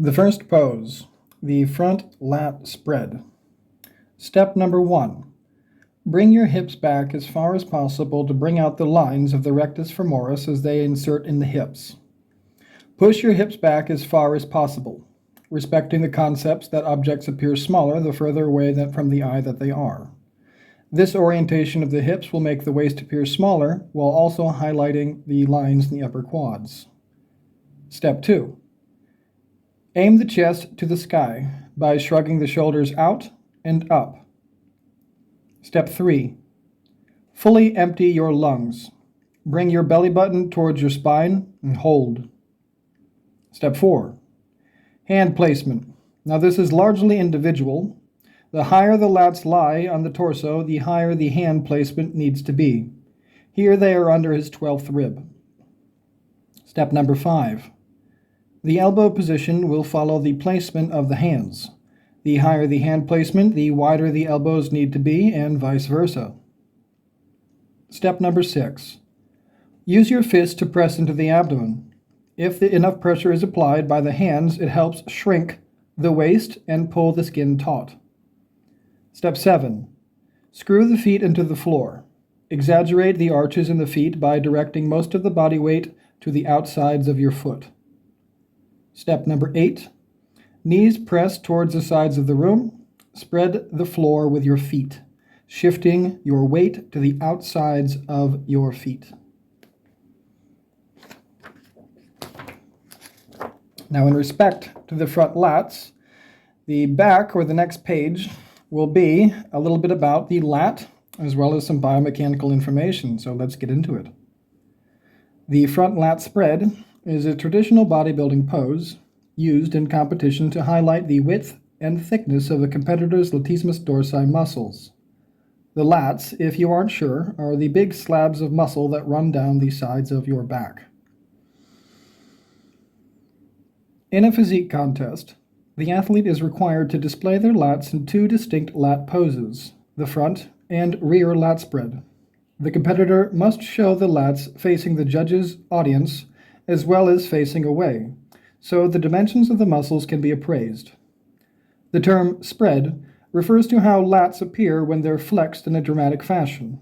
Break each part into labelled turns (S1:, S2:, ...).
S1: The first pose, the front lat spread. Step number 1. Bring your hips back as far as possible to bring out the lines of the rectus femoris as they insert in the hips. Push your hips back as far as possible, respecting the concepts that objects appear smaller the further away from the eye that they are. This orientation of the hips will make the waist appear smaller while also highlighting the lines in the upper quads. Step 2. Aim the chest to the sky by shrugging the shoulders out and up. Step 3. Fully empty your lungs. Bring your belly button towards your spine and hold. Step 4. Hand placement. Now this is largely individual. The higher the lats lie on the torso, the higher the hand placement needs to be. Here they are under his 12th rib. Step number 5. The elbow position will follow the placement of the hands. The higher the hand placement, the wider the elbows need to be, and vice versa. Step number 6. Use your fist to press into the abdomen. If enough pressure is applied by the hands, it helps shrink the waist and pull the skin taut. Step 7. Screw the feet into the floor. Exaggerate the arches in the feet by directing most of the body weight to the outsides of your foot. Step number 8. Knees pressed towards the sides of the room. Spread the floor with your feet, shifting your weight to the outsides of your feet. Now, in respect to the front lats, the back or the next page will be a little bit about the lat as well as some biomechanical information, so let's get into it. The front lat spread is a traditional bodybuilding pose used in competition to highlight the width and thickness of a competitor's latissimus dorsi muscles. The lats, if you aren't sure, are the big slabs of muscle that run down the sides of your back. In a physique contest, the athlete is required to display their lats in 2 distinct lat poses, the front and rear lat spread. The competitor must show the lats facing the judge's audience as well as facing away, so the dimensions of the muscles can be appraised. The term spread refers to how lats appear when they're flexed in a dramatic fashion.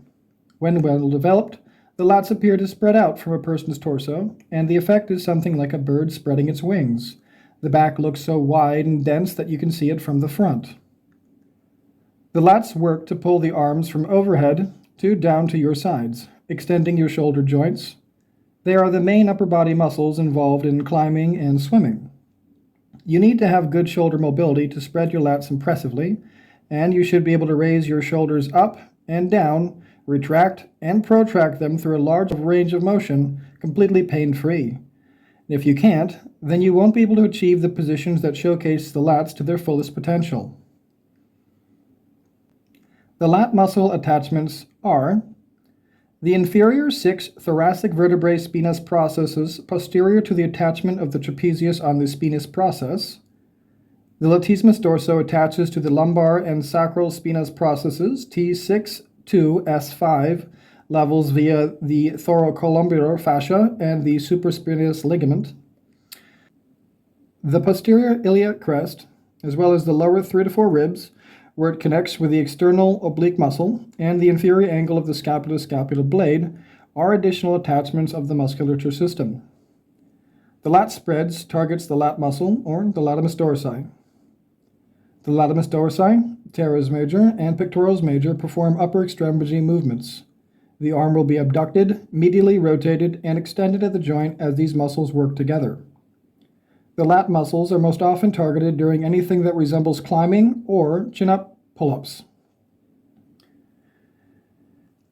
S1: When well developed, the lats appear to spread out from a person's torso, and the effect is something like a bird spreading its wings. The back looks so wide and dense that you can see it from the front. The lats work to pull the arms from overhead to down to your sides, extending your shoulder joints. They are the main upper body muscles involved in climbing and swimming. You need to have good shoulder mobility to spread your lats impressively, and you should be able to raise your shoulders up and down, retract and protract them through a large range of motion, completely pain-free. If you can't, then you won't be able to achieve the positions that showcase the lats to their fullest potential. The lat muscle attachments are the inferior 6 thoracic vertebrae spinous processes posterior to the attachment of the trapezius on the spinous process. The latissimus dorso attaches to the lumbar and sacral spinous processes T6 to S5 levels via the thoracolumbar fascia and the supraspinatus ligament. The posterior iliac crest, as well as the lower 3 to 4 ribs, where it connects with the external oblique muscle, and the inferior angle of the scapular blade are additional attachments of the musculature system. The lat spreads targets the lat muscle, or the latissimus dorsi. The latissimus dorsi, teres major, and pectoralis major perform upper extremity movements. The arm will be abducted, medially rotated, and extended at the joint as these muscles work together. The lat muscles are most often targeted during anything that resembles climbing or chin-up pull-ups.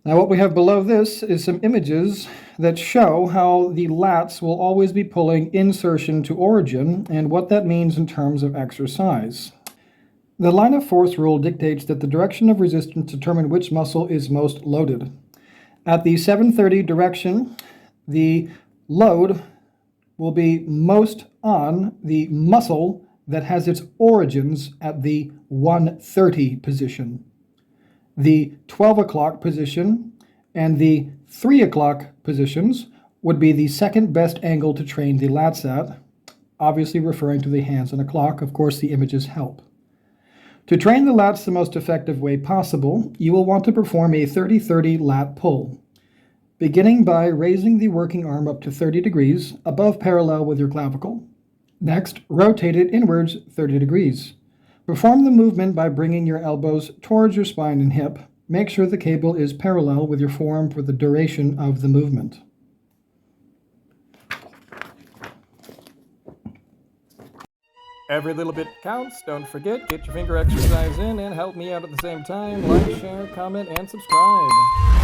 S1: Now what we have below this is some images that show how the lats will always be pulling insertion to origin and what that means in terms of exercise. The line of force rule dictates that the direction of resistance determines which muscle is most loaded. At the 730 direction, the load will be most on the muscle that has its origins at the 130 position. The 12 o'clock position and the 3 o'clock positions would be the second best angle to train the lats at. obviously referring to the hands on a clock. Of course, the images help. To train the lats the most effective way possible, you will want to perform a 30-30 lat pull, beginning by raising the working arm up to 30 degrees above parallel with your clavicle. Next, rotate it inwards 30 degrees. Perform the movement by bringing your elbows towards your spine and hip. Make sure the cable is parallel with your forearm for the duration of the movement.
S2: Every little bit counts. Don't forget, get your finger exercise in and help me out at the same time. Like, share, comment, and subscribe.